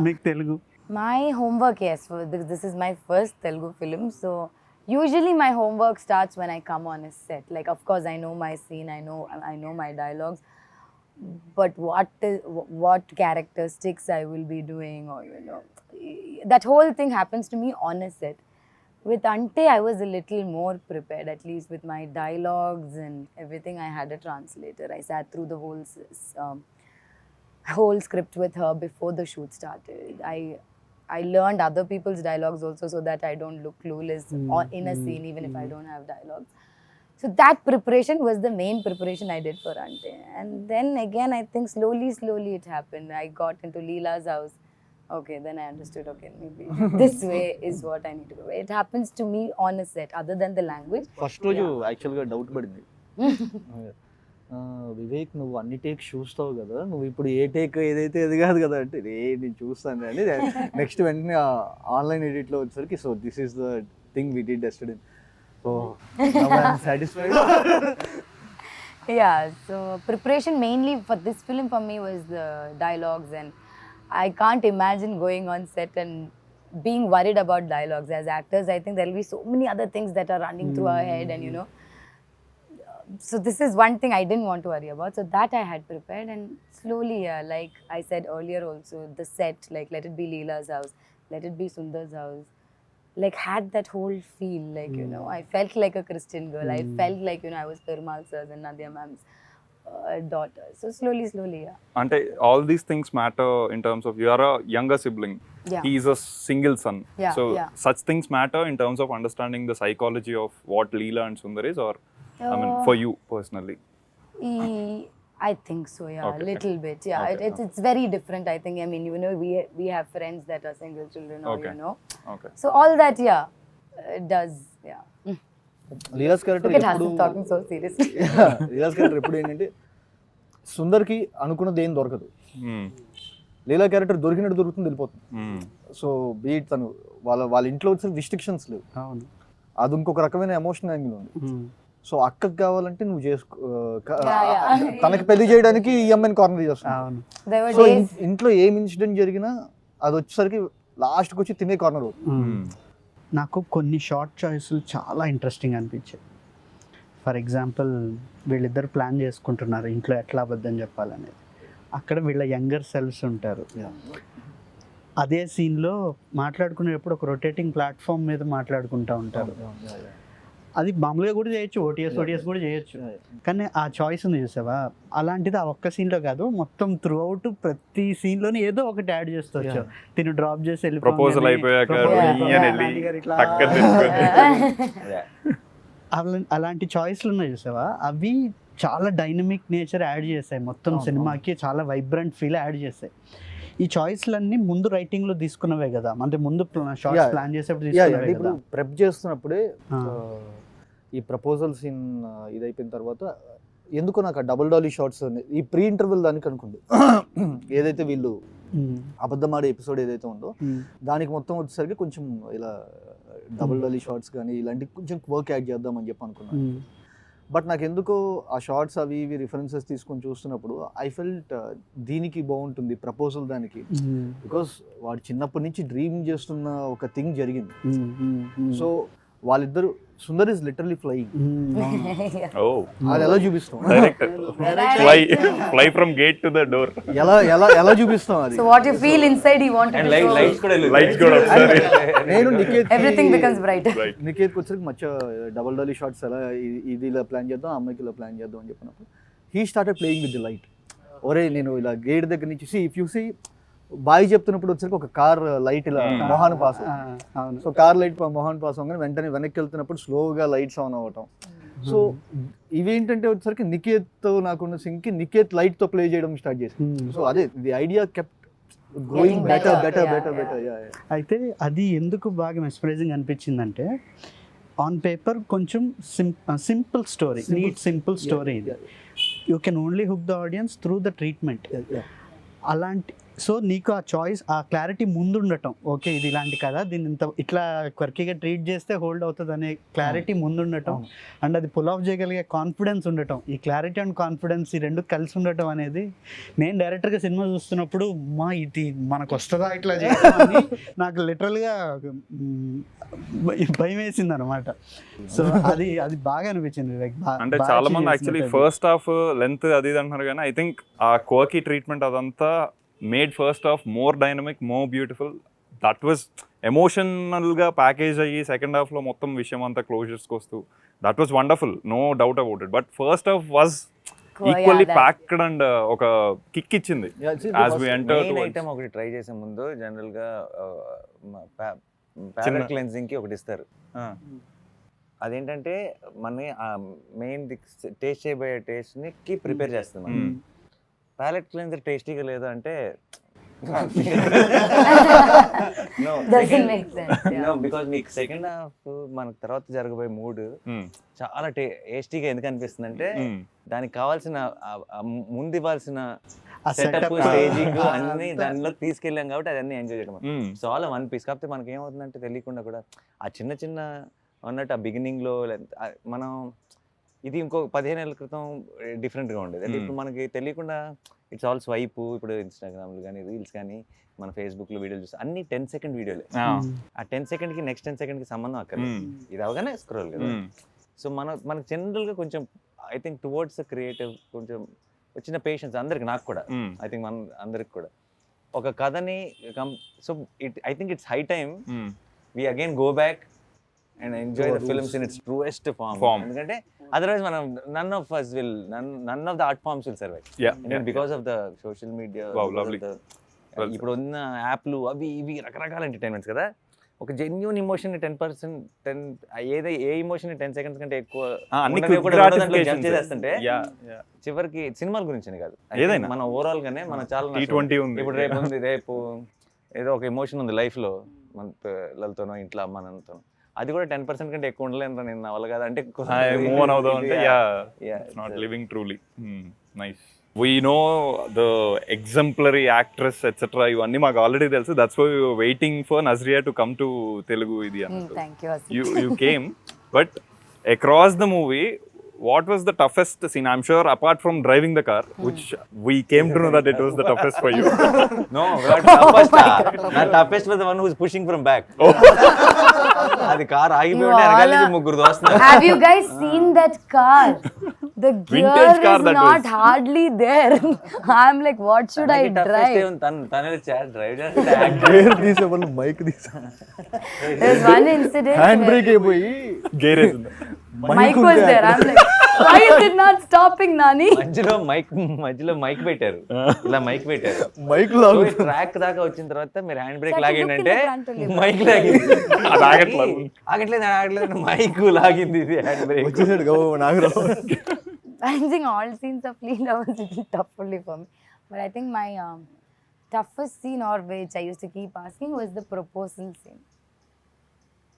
మీకు Telugu My homework, yes, this is my first Telugu film, so usually my homework starts when I come on a set. Like, of course I know my scene, I know my dialogues, but what characteristics I will be doing, or that whole thing happens to me on a set. With Ante I was a little more prepared, at least with my dialogues and everything. I had a translator. I sat through the whole script with her before the shoot started. I learned other people's dialogues also, so that I don't look clueless in a scene, even if I don't have dialogues. So that preparation was the main preparation I did for Ante. And then again, I think slowly it happened. I got into Leela's house. Okay, then I understood. Okay, maybe this way is what I need to do. It happens to me on a set, other than the language. First రోజు యాక్చువల్గా doubt పడింది, వివేక్ నువ్వు అన్ని takes చూస్తావు కదా, నువ్వు ఇప్పుడు ఏ take ఏదైతే అది కాదు కదా అంటే నేను చూస్తాను అని. నెక్స్ట్ వెంటనే ఆన్లైన్ ఎడిట్లో వచ్చేసరికి so this is the thing we did yesterday. So I'm satisfied. Yeah, so preparation mainly for this film for me was the dialogues, and I can't imagine going on set and being worried about dialogues. As actors, I think there will be so many other things that are running through our head, and you know, so this is one thing I didn't want to worry about, so that I had prepared. And slowly, like I said earlier also, the set, like let it be Leela's house, let it be Sundar's house, like had that whole feel, like you know, I felt like a Christian girl. I felt like, you know, I was Perumal sir's and Nadia ma'am's daughter. So slowly, yeah. Ante all these things matter in terms of you are a younger sibling. Yeah. He is a single son. Yeah, So yeah. such things matter in terms of understanding the psychology of what Leela and Sundar is, or I mean for you personally. I think so, yeah, Okay. a little bit, yeah. Okay, It's very different, I think. I mean, you know, we have friends that are single children, or Okay. you know, Okay. so all that, yeah, it does, yeah. Leela's character Look at ఎప్పుడు Hasan talking so seriously. Leela's character ఎప్పుడు ఏంటంటే సుందర్కి అనుకున్నది ఏం దొరకదు, Hmm. లీలా character దొరికినట్టు దొరుకుతుంది, వెళ్ళిపోతుంది. Hmm. So beat తను వాళ్ళ ఇంట్లో వచ్చే రిస్ట్రిక్షన్స్ లేవు, అవును. అది ఇంకొక రకమైన ఎమోషన్ యాంగిల్ ఉంది. సో అక్కకి కావాలంటే నువ్వు చేసుకో, Yeah. తనకి పెళ్లి చేయడానికి ఈ అమ్మాయిని కార్నర్ చేస్తాను. అవును. There were so days. ఇంట్లో ఏం ఇన్సిడెంట్ జరిగినా అది వచ్చేసరికి లాస్ట్కి వచ్చి తినే కార్నర్ అవుతుంది. నాకు కొన్ని షార్ట్ చాయిస్లు చాలా ఇంట్రెస్టింగ్ అనిపించాయి. ఫర్ ఎగ్జాంపుల్, వీళ్ళిద్దరు ప్లాన్ చేసుకుంటున్నారు ఇంట్లో ఎట్లా అబద్ధం చెప్పాలనేది. అక్కడ వీళ్ళ యంగర్ సెల్స్ ఉంటారు. అదే సీన్లో మాట్లాడుకునేటప్పుడు ఒక రొటేటింగ్ ప్లాట్ఫామ్ మీద మాట్లాడుకుంటూ ఉంటారు. అది మామూలుగా కూడా చేయొచ్చు, ఓటీఎస్ కూడా చేయొచ్చు. కానీ ఆ చాయిస్ ఉంది చూసావా, అలాంటిది ఆ ఒక్క సీన్లో కాదు, మొత్తం త్రూ అవుట్ ప్రతి సీన్లోనే ఏదో ఒకటి యాడ్ చేస్తూ వచ్చావు. తిను డ్రాప్ చేసి ప్రపోజల్ అయిపోయాక అలాంటి చాయిస్లు ఉన్నాయి చూసావా, అవి చాలా డైనమిక్ నేచర్ యాడ్ చేస్తాయి, మొత్తం సినిమాకి చాలా వైబ్రెంట్ ఫీల్ యాడ్ చేస్తాయి. ఈ చాయిస్లన్నీ ముందు రైటింగ్లో తీసుకున్నవే కదా, అంటే ముందు షార్ట్స్ ప్లాన్ చేసేప్పుడు తీసుకున్నవే ఇప్పుడు కదా. ప్రెప్ చేస్తున్నప్పుడే ఈ ప్రపోజల్ సీన్ ఇది అయిపోయిన తర్వాత ఎందుకో నాకు ఆ డబుల్ డాలీ షార్ట్స్ ఈ ప్రీ ఇంటర్వెల్ దానికి అనుకోండి, ఏదైతే వీళ్ళు అబద్ధమాడే ఎపిసోడ్ ఏదైతే ఉందో దానికి మొత్తం వచ్చేసరికి కొంచెం ఇలా డబుల్ డాలీ షార్ట్స్ కానీ ఇలాంటి కొంచెం వర్క్ యాడ్ చేద్దామని చెప్పి అనుకున్నాను. బట్ నాకు ఎందుకో ఆ షార్ట్స్ అవి ఇవి రిఫరెన్సెస్ తీసుకొని చూస్తున్నప్పుడు ఐ ఫెల్ట్ దీనికి బాగుంటుంది ప్రపోజల్ దానికి, బికాస్ వాడు చిన్నప్పటి నుంచి డ్రీమ్ చేస్తున్న ఒక థింగ్ జరిగింది. సో వాళ్ళిద్దరు Sundar is literally flying, Oh. అది ఎలా చూపిస్తాం, Director. Fly from gate to the door. ఎలా ఎలా ఎలా చూపిస్తాం అది. So what you feel inside, you want to And show. lights కూడా Lights కూడా ఒకసారి. నేను Niket Everything becomes brighter. Right. నికేత్కి వచ్చరికి మచ్చ డబల్ డాలీ షార్ట్స్ ఎలా ఇది ఇలా ప్లాన్ చేద్దాం, అమ్మాయికి ఇలా ప్లాన్ చేద్దాం అని చెప్పినప్పుడు he started playing with the light. ఒరే నేను ఇలా గేట్ దగ్గర నుంచి ఇఫ్ యూ సీ బాయ్ చెప్తున్నప్పుడు వచ్చరికి ఒక కార్ లైట్ ఇలా మొహాన్ పాస్, సో కార్ లైట్ మొహాన్ పాస్ అవ్వగానే వెంటనే వెనక్కి వెళ్తున్నప్పుడు స్లోగా లైట్స్ ఆన్ అవ్వటం. సో ఇవేంటంటే వచ్చేసరికి నికేత్ నాకున్న సింగ్కి నికేత్ లైట్తో ప్లే చేయడం స్టార్ట్ చేసి, సో అదే the idea kept growing better better better better. అయితే అది ఎందుకు బాగా మెస్పరైజింగ్ అనిపించిందంటే, ఆన్ పేపర్ కొంచెం simple story, neat simple story ఇది. You can only hook the audience through the treatment. అలాంటి సో నీకు ఆ చాయిస్, ఆ క్లారిటీ ముందు ఉండటం, ఓకే ఇది ఇలాంటి కదా, దీన్ని ఇంత ఇట్లా క్వర్కీగా ట్రీట్ చేస్తే హోల్డ్ అవుతుంది అనే క్లారిటీ ముందు ఉండటం, అండ్ అది పుల్ ఆఫ్ చేయగలిగే కాన్ఫిడెన్స్ ఉండటం, ఈ క్లారిటీ అండ్ కాన్ఫిడెన్స్ ఈ రెండు కలిసి ఉండటం అనేది, నేను డైరెక్టర్గా సినిమా చూస్తున్నప్పుడు మా ఇది మనకు వస్తుందా ఇట్లా చేయని నాకు లిటరల్గా భయం వేసింది అనమాట. సో అది అది బాగా అనిపించింది. అంటే చాలా మంది యాక్చువల్లీ ఫస్ట్ హాఫ్ లెంత్ అది ఇది అంటున్నారు, కానీ ఐ థింక్ ఆ కోకీ ట్రీట్మెంట్ అదంతా made first half more dynamic, more beautiful. That was ఎమోషనల్గా ప్యాకేజ్ అయ్యి సెకండ్ హాఫ్లో మొత్తం విషయం అంతా క్లోజర్స్కి వస్తూ that was wonderful, no doubt about it. But first half was equally packed and ఒక కిక్ ఇచ్చింది. As we enter to item ఒకటి ట్రై చేసే ముందు జనరల్గా ప్యాలెట్ క్లెన్జింగ్ కి ఒకటి ఇస్తారు. అదేంటంటే మన మెయిన్ టేస్ట్ చేయబోయే టేస్ట్ కి ప్రిపేర్ చేస్తాం. ప్యాలెట్ క్లెన్జర్ టేస్టీగా లేదు అంటే Doesn't make sense. Yeah. Because మీకు సెకండ్ హాఫ్ మనకు తర్వాత జరగబోయే మూడ్ చాలా టేస్టీగా ఎందుకు అనిపిస్తుంది అంటే దానికి కావాల్సిన ముందు ఇవ్వాల్సిన సెటప్ స్టేజింగ్ అన్ని దానిలో తీసుకెళ్ళాం కాబట్టి అదన్నీ ఎంజాయ్ చేయడం సో ఆల్ వన్ పీస్. కాకపోతే మనకి ఏమవుతుందంటే తెలియకుండా కూడా ఆ చిన్న చిన్న అన్నట్టు ఆ బిగినింగ్ లో మనం ఇది ఇంకో 15 ఏళ్ళ క్రితం డిఫరెంట్ గా ఉండేది. అంటే ఇప్పుడు మనకి తెలియకుండా ఇట్స్ ఆల్ స్వైప్. ఇప్పుడు ఇన్స్టాగ్రామ్లు కానీ రీల్స్ కానీ మన ఫేస్బుక్ లో వీడియోలు చూస్తే అన్ని 10 సెకండ్ వీడియోలే. ఆ 10 సెకండ్ కి నెక్స్ట్ 10 సెకండ్ కి సంబంధం అక్కర్లేదు, ఇది అవగానే స్క్రోల్ కదా. సో మనకు జనరల్ గా కొంచెం ఐ థింక్ టువర్డ్స్ క్రియేటివ్ కొంచెం వచ్చిన పేషెన్స్ అందరికి, నాకు కూడా ఐ థింక్ మన అందరికి కూడా ఒక కథని so I think it's high time we again go back and enjoy the films in its truest form. ఎందుకంటే అదర్వైజ్ మనం none of the art forms will survive because of the social media. ఇప్పుడు ఉన్న యాప్లు అవి ఇవి రకరకాల entertainments కదా. ఒక జెన్యూన్ ఇమోషన్ 10% ఏ ఇమోషన్ 10 సెకండ్స్ కంటే ఎక్కువ చేస్తుంటే చివరికి సినిమాల గురించి కాదు, ఏదైనా మన ఓవరాల్ గానే మనం చాలా ఇప్పుడు రేపు ఏదో ఒక ఎమోషన్ ఉంది లైఫ్ లో మన పిల్లలతోనో ఇంట్లో అమ్మ నాన్నతోనో, అది కూడా 10% కంటే ఎక్కువ ఉండలేదు నేను నా వల్ల కాదు అంటే మూవ్ ఆన్ అవుదాం అంటే it's not living truly. Nice. We know the exemplary actress etc. ఇవన్నీ మాకు ఆల్రెడీ తెలుసు. That's why we were waiting for Nazriya to come to Telugu ఇది అన్నట్టు. Thank you. You came, but across the movie, what was the toughest scene? I'm sure apart from driving the car, which we came to know that it was the toughest for you. No, not toughest was the one who was pushing from back. అది car ఆగిపోయి ఉంటే వెనకాల నుంచి ముగ్గురు దోస్తున్నారు. Have you guys seen that car? The gear is not hardly there. I'm like, what should I drive? తనే drive gear తీసే వాళ్ళు mic తీసా. There's one incident. Hand brake అయిపోయి గేర్ వేసింది. Mike was there. I'm like, why is it not stopping, Nani? మధ్యలో mic పెట్టారు, ఇలా mic పెట్టారు. మైక్ ట్రాక్ దాకా వచ్చిన తర్వాత మీరు హ్యాండ్ బ్రేక్ లాగిందంటే మైక్ లాగింది. ఆగట్లేదు మైక్ లాగింది, ఇది hand brake. I think all scenes of Leela was a little tough only for me. But I think my toughest scene, or which I used to keep asking, was the proposal scene.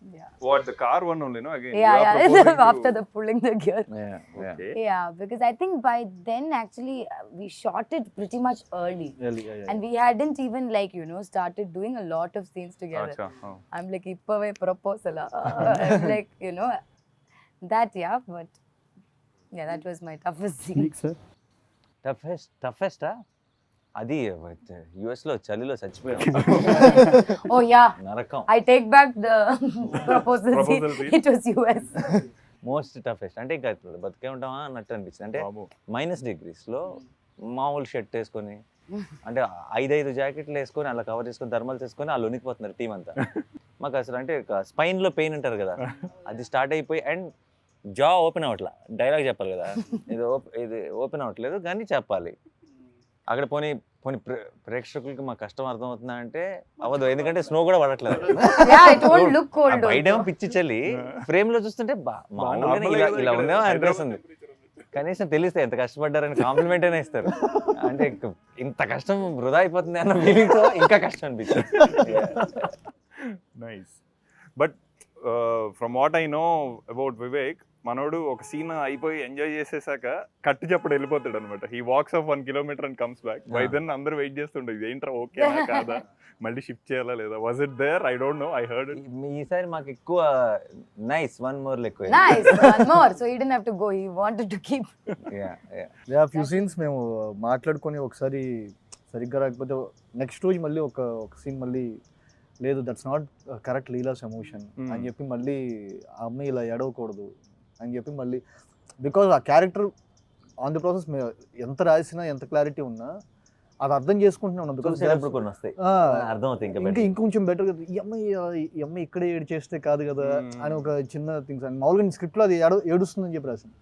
Yeah. What, the car one only, no? Again. Yeah. After the pulling the gear. Yeah. Okay. Yeah, because I think by then actually we shot it pretty much early. And we hadn't even started doing a lot of scenes together. Achha, oh. I'm like, ippave proposal. I'm like, that, yeah, but yeah, that was my toughest scene. Toughest అది US లో చలిలో చచ్చిపోయాం. Oh yeah, నరకం. I take back the proposal scene. It was US. Most toughest అంటే ఇంకా బతికే ఉంటామా అన్నట్టు అనిపించింది. అంటే -degrees లో మామూలు షర్ట్ వేసుకొని, అంటే 5 జాకెట్లు వేసుకొని అలా కవర్ చేసుకొని థర్మల్స్ వేసుకొని వాళ్ళు ఉనికిపోతున్నారు టీం అంతా. మాకు అసలు అంటే స్పైన్ లో పెయిన్ అంటారు కదా, అది స్టార్ట్ అయిపోయి అండ్ జా ఓపెన్ అవ్వట్లా. డైలాగ్ చెప్పాలి కదా, ఇది ఓపెన్ అవ్వట్లేదు కానీ చెప్పాలి. అక్కడ పోనీ ప్రేక్షకులకి మా కష్టం అర్థమవుతుందా అంటే అవ్వదు, ఎందుకంటే స్నో కూడా పడట్లేదు. బయటేమో పిచ్చి చలి, ఫ్రేమ్ లో చూస్తుంటే ఇలా ఉందేమో అనిపిస్తుంది. కనీసం తెలిస్తే ఎంత కష్టపడ్డారని కాంప్లిమెంట్ అయినా ఇస్తారు. అంటే ఇంత కష్టం వృధా అయిపోతుంది అన్న ఫీలింగ్ తో ఇంకా కష్టం అనిపిస్తుంది. Nice. But from what I know about Vivek, మనోడు ఒక సీన్ అయిపోయి ఎంజాయ్ చేసేసాక కట్టు చెప్పడు వెళ్ళిపోతాడు అనమాట. He walks off 1 kilometer and comes back. By then అందరూ వెయిట్ చేస్తుంటారు, ఏంట్రా ఓకేనా కాదా, మళ్ళీ షిఫ్ట్ చేయాలా లేదా. Was it there? I don't know, I heard it. ఈసారి మాకు ఎక్కువ నైస్ వన్ మోర్ ఎక్కువ. Nice one more, so he didn't have to go, he wanted to keep. Yeah few scenes మేము మాట్లాడుకొని ఒకసారి సరిగ్గా రాకపోతే నెక్స్ట్ రోజు మళ్ళీ ఒక సీన్ మళ్ళీ లేదు, that's not correct Leela's emotion అని చెప్పి మళ్ళీ ఆ అమ్మాయి ఇలా ఏడవకూడదు అని చెప్పి మళ్ళీ, బికాజ్ ఆ క్యారెక్టర్ ఆన్ ది ప్రాసెస్ ఎంత రాసినా ఎంత క్లారిటీ ఉన్నా అది అర్థం చేసుకుంటున్నా ఉన్నాం. బికాజ్ ఇంకా ఇంకొంచెం బెటర్ కదా, ఈ అమ్మాయి ఇక్కడే ఏడు చేస్తే కాదు కదా అని ఒక చిన్న థింగ్స్ అని మామూలుగా స్క్రిప్ట్లో అది ఏడుస్తుందని చెప్పి రాసింది.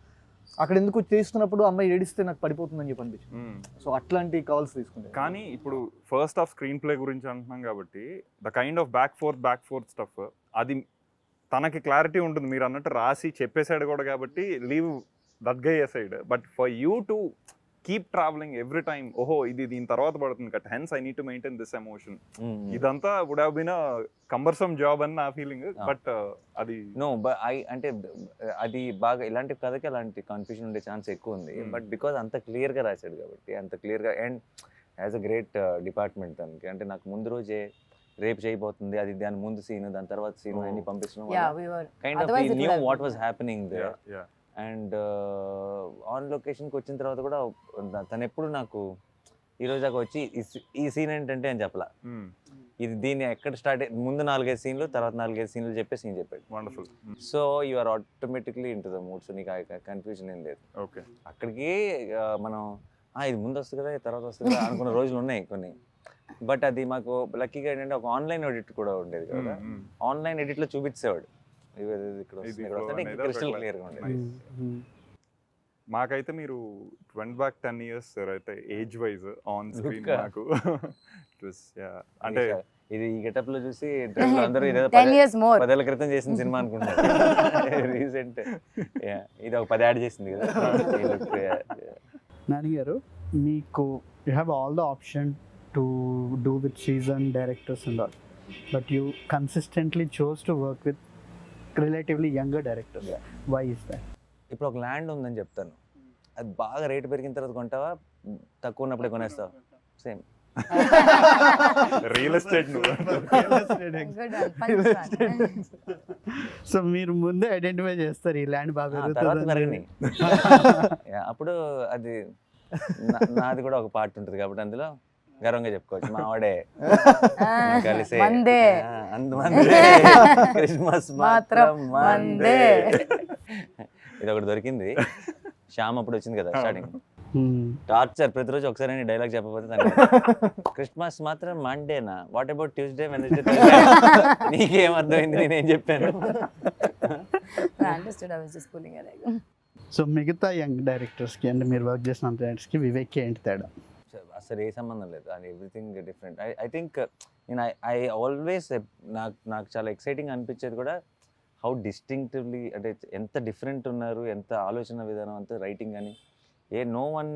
అక్కడ ఎందుకు చేస్తున్నప్పుడు అమ్మాయి ఏడిస్తే నాకు పడిపోతుందని చెప్పి అనిపించింది. సో అట్లాంటి కాల్స్ తీసుకుంటే. కానీ ఇప్పుడు ఫస్ట్ హాఫ్ స్క్రీన్ ప్లే గురించి అంటున్నాం కాబట్టి the kind of back fourth stuff అది తనకి క్లారిటీ ఉంటుంది. మీరు అన్నట్టు రాసి చెప్పేసాడు కూడా కాబట్టి leave that guy aside. But for you to keep travelling every time. ఓహో ఇది దీని తర్వాత పడుతుంది cut, hence I need to maintain this emotion. ఇదంతా would have been cumbersome job అని నా ఫీలింగ్. బట్ అది నో అంటే అది బాగా ఇలాంటి కథకి అలాంటి కన్ఫ్యూజన్ ఉండే ఛాన్స్ ఎక్కువ ఉంది. బట్ బికాజ్ అంత క్లియర్గా రాశాడు కాబట్టి, అంత క్లియర్గా, and as a great department దానికి. అంటే నాకు ముందు రోజే రేపు చేయబోతుంది, అది దాని ముందు సీన్, దాని తర్వాత సీన్ అన్ని పంపించడం kind of he knew what was happening there. And on లొకేషన్కి వచ్చిన తర్వాత కూడా తను ఎప్పుడు నాకు ఈరోజు దాకా వచ్చి ఈ సీన్ ఏంటంటే అని చెప్పలా, ఇది దీన్ని ఎక్కడ స్టార్ట్ ముందు 4-5 సీన్లు, తర్వాత 4-5 సీన్లు చెప్పే సీన్ చెప్పాడు. Wonderful. So you are automatically into the mood. సో నీకు కన్ఫ్యూజన్ ఏం లేదు. ఓకే, అక్కడికి మనం ఇది ముందు వస్తుంది కదా తర్వాత వస్తుంది కదా అనుకున్న రోజులు ఉన్నాయి కొన్ని. బట్ అది మాకు లక్కీగా ఏంటంటే ఒక ఆన్లైన్ ఎడిట్ కూడా ఉండేది కదా, ఆన్లైన్ ఎడిట్లో చూపించేవాడు ఇక్కడ క్రిస్టల్ క్లియర్గా ఉండేది. మాకైతే మీరు 10 years సార్ అయితే ఏజ్ వైజ్ ఆన్ స్క్రీన్ నాకు అంటే ఇది ఈ గెటప్ లో చూసి అందరూ 10 years more 10 ఏళ్ల క్రితం చేసిన సినిమా అనుకుంటున్నారు. రీసెంట్ ఇది ఒక 10 యాడ్ చేసింది కదా. నాని గారు, మీకు you have all the option to do with season directors and all, but you consistently chose to work with relatively younger directors. Why is that? ఇప్పుడు ఒక ల్యాండ్ ఉందని చెప్తాను, అది బాగా రేటు పెరిగిన తర్వాత కొంటావా, తక్కువ ఉన్నప్పుడే కొనేస్తావా? Same real estate. సో మీరు ముందే ఐడెంటిఫై చేస్తారు ఈ ల్యాండ్ బాగా తర్వాత పెరగని. అప్పుడు అది నాది కూడా ఒక పార్ట్ ఉంటుంది కాబట్టి అందులో గర్వంగా చెప్పుకోవచ్చు, మా వాడే కలిసే క్రిస్మస్ మాత్రం మందే. ఇది ఒకటి దొరికింది. శ్యామ్ అప్పుడు వచ్చింది కదా స్టార్టింగ్, టార్చర్ ప్రతిరోజు ఒకసారి డైలాగ్ చెప్పకపోతే దాన్ని క్రిస్మస్ మాత్రం మండేనా, వాట్ అబౌట్ ట్యూస్డే వెనస్డే, నీకేం అర్థమైంది నేనేం చెప్పాను. సో మిగతా యంగ్ డైరెక్టర్స్కి అంటే మీరు వర్క్ చేసిన డైరెక్టర్స్కి వివేక్కి ఏంటి తేడా? అసలు ఏ సంబంధం లేదు, అది ఎవ్రీథింగ్ డిఫరెంట్. ఐ థింక్ నేను ఐ ఆల్వేస్ నాకు చాలా ఎక్సైటింగ్ అనిపించేది కూడా హౌ డిస్టింక్టివ్లీ, అంటే ఎంత డిఫరెంట్ ఉన్నారు, ఎంత ఆలోచన విధానం, అంత రైటింగ్ కానీ no one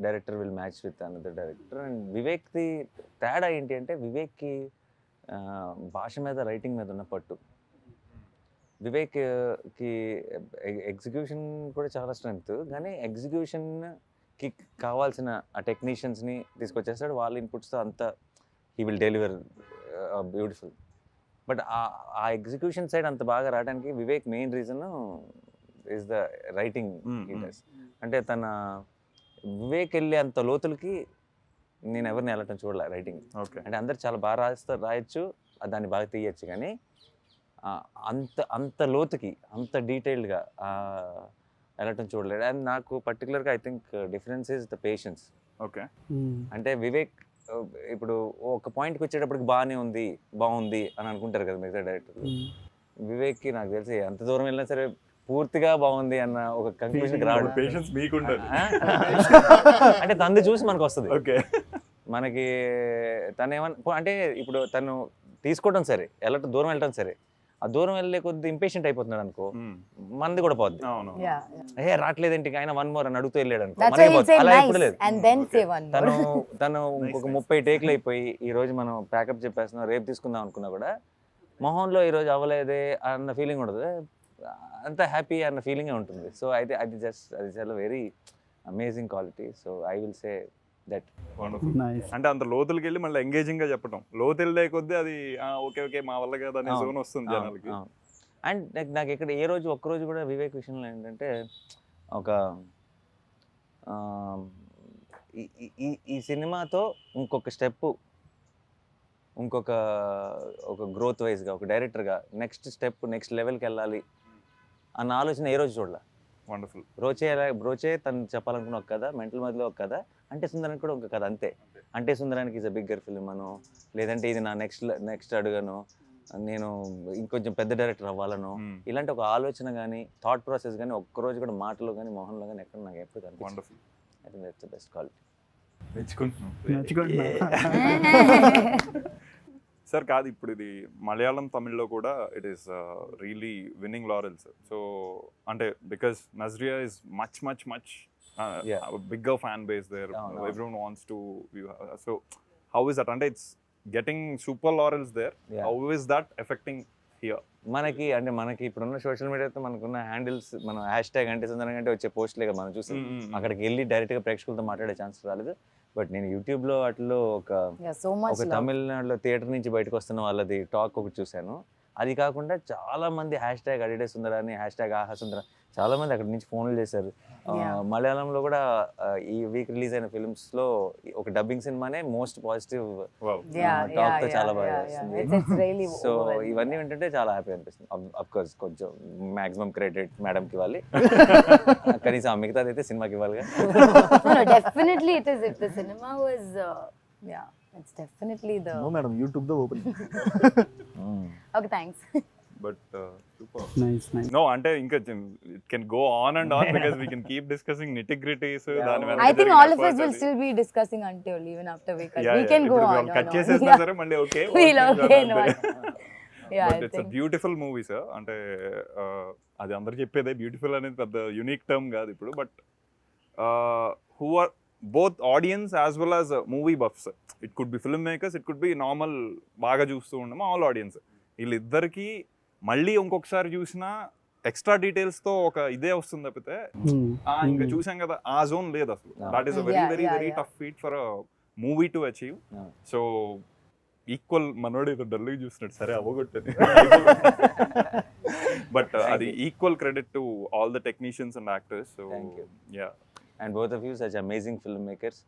director will match with another director. And వివేక్ది తేడా ఏంటి అంటే, వివేక్కి భాష మీద రైటింగ్ మీద ఉన్న పట్టు. వివేక్కి ఎగ్జిక్యూషన్ కూడా చాలా స్ట్రెంగ్త్, కానీ ఎగ్జిక్యూషన్కి కావాల్సిన ఆ టెక్నీషియన్స్ని తీసుకొచ్చేస్తాడు, వాళ్ళ ఇన్పుట్స్తో అంతా he will deliver beautiful. But ఆ ఎగ్జిక్యూషన్ సైడ్ అంత బాగా రావడానికి Vivek main reason is the writing. అంటే వివేక్ వెళ్ళే అంత లోతులకి నేను ఎవరిని వెళ్ళటం చూడలే రైటింగ్. అంటే అందరు చాలా బాగా రాయొచ్చు, దాన్ని బాగా తీయచ్చు, కానీ అంత లోతుకి అంత డీటెయిల్డ్గా వెళ్ళటం చూడలేదు. అండ్ నాకు పర్టికులర్గా I think difference is the patience. Okay, అంటే వివేక్ ఇప్పుడు ఒక పాయింట్కి వచ్చేటప్పటికి బాగుంది అని అనుకుంటారు కదా మిగతా డైరెక్టర్లు. వివేక్కి నాకు తెలిసి ఎంత దూరం వెళ్ళినా సరే పూర్తిగా బాగుంది అన్న ఒక కంక్లూజన్కి రావడం. పేషెన్స్ మీకు ఉండాలి. అంటే తనది చూసి మనకు వస్తుంది. ఓకే, మనకి తను ఏమన్నా అంటే ఇప్పుడు తను తీసుకోవడం సరే, దూరం వెళ్ళటం సరే, ఆ దూరం వెళ్ళే కొద్ది ఇంపేషెంట్ అయిపోతున్నాడు అనుకో, మనది కూడా పోద్ది. రావట్లేదేంటి ఆయన 1 more అని అడుగుతూ వెళ్ళాడు అనుకో, అలా ఎప్పుడు లేదు. తను ఇంకొక 30 టేక్లు అయిపోయి ఈ రోజు మనం ప్యాకప్ చెప్పేస్తున్నాం, రేపు తీసుకుందాం అనుకున్నా కూడా మొహంలో ఈ రోజు అవ్వలేదే అన్న ఫీలింగ్ ఉండదు, అంత హ్యాపీ అన్న ఫీలింగే ఉంటుంది. సో అయితే అది చాలా very amazing quality. So I will say that. అంటే అంత లోతులకి వెళ్ళి మళ్ళీ ఎంగేజింగ్ గా చెప్పడం, లోతు వెళ్ళే కొద్దీ అది ఓకే మా వల్ల కదా అనే జోన్ వస్తుంది జనాలకి. అండ్ నాకు ఇక్కడ ఒక్కరోజు కూడా వివేక్ విషయంలో ఏంటంటే ఒక ఈ సినిమాతో ఇంకొక స్టెప్, ఒక గ్రోత్ వైజ్గా ఒక డైరెక్టర్గా నెక్స్ట్ లెవెల్కి వెళ్ళాలి అన్న ఆలోచన ఏ రోజు చూడాల. వండర్ఫుల్. బ్రోచే తను చెప్పాలనుకున్న ఒక కథ, మెంటల్ మధ్యలో ఒక కథ, అంటే సుందరానికి కూడా ఒక కథ అంతే. అంటే సుందరానికి ఈజ్ అ బిగ్గర్ ఫిల్మ్ అను, లేదంటే ఇది నా నెక్స్ట్ అడుగను, నేను ఇంకొంచెం పెద్ద డైరెక్టర్ అవ్వాలను, ఇలాంటి ఒక ఆలోచన కానీ థాట్ ప్రాసెస్ కానీ ఒక్కరోజు కూడా మాటలో కానీ మొహంలో కానీ ఎక్కడ నాకు ఎప్పుడు కనిపిస్తుంది. I think that's the best quality. Sir కాదు, ఇప్పుడు ఇది మలయాళం తమిళ్లో కూడా it is really winning laurels. So అంటే because Nazriya is much Yeah. a bigger fan base there. No. Everyone wants to view. So how is that? And it's getting super laurels there. Yeah. How is that affecting here? మనకి ఇప్పుడున్న social మీడియాతో మనకున్న handles, మనం hash tag అంటే సందర్భంగా వచ్చే పోస్ట్లే మనం చూసి అక్కడికి వెళ్ళి డైరెక్ట్గా ప్రేక్షకులతో మాట్లాడే ఛాన్స్ రాలేదు. బట్ నేను యూట్యూబ్లో వాటిలో ఒక తమిళనాడులో థియేటర్ నుంచి బయటకు వస్తున్న వాళ్ళది టాక్ ఒకటి చూశాను. అది కాకుండా చాలా మంది హ్యాష్ ట్యాగ్ అడిడే సుందరాని, హ్యాష్ ట్యాగ్ ఆహా సుందర, చాలా మంది అక్కడి నుంచి ఫోన్లు చేశారు. మలయాళంలో కూడా ఈ వీక్ రిలీజ్ అయిన ఫిల్మ్స్ లో ఒక డబ్బింగ్ సినిమానే మోస్ట్ పాజిటివ్ టాక్ తో చాలా బాగా వస్తుంది. సో ఇవన్నీ ఏంటంటే చాలా హ్యాపీ అనిపిస్తుంది. అఫ్ కోర్స్ కొంచెం మాక్సిమం క్రెడిట్ మేడం కి ఇవ్వాలి, కనీసం మిగతాది అయితే సినిమాకి ఇవ్వాలి. Definitely it is. If the cinema was it's definitely the no madam, YouTube the open. Okay, thanks. But super nice. no ante inka it can go on and on because we can keep discussing nitty-gritties. I think all of us will still be discussing until even after we cut. We can go on. Cut chesesna sare mandi okay. We'll okay no. Yeah, but it's a beautiful movie sir. Ante అది అందరూ చెప్పేదే beautiful అనేది పెద్ద unique term కాదు ఇప్పుడు. But who are both audience as well as movie buffs. It could be filmmakers, it could be normal బాగా చూస్తూ ఉండము ఆల్ ఆడియన్స్. వీళ్ళిద్దరికి మళ్ళీ ఇంకొకసారి చూసినా ఎక్స్ట్రా డీటెయిల్స్తో ఒక ఇదే వస్తుంది తప్పితే ఇంకా చూసాం కదా ఆ జోన్ లేదు అసలు. That is a very very very tough feet for a movie to achieve. So equal మనోడు ఏదో డల్గా చూసినట్టు సరే అవ్వగొట్టని, బట్ అది equal credit to all the technicians and actors. So yeah, and both of you such amazing film makers.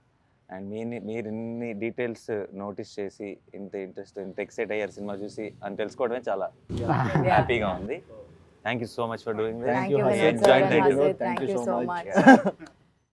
And మీరు ఇన్ని details notice చేసి ఇంత ఇంట్రెస్ట్, ఇంత ఎక్సైట్ అయ్యారు సినిమా చూసి అని తెలుసుకోవడమే చాలా హ్యాపీగా ఉంది. Thank you so much for doing this. Thank you so much.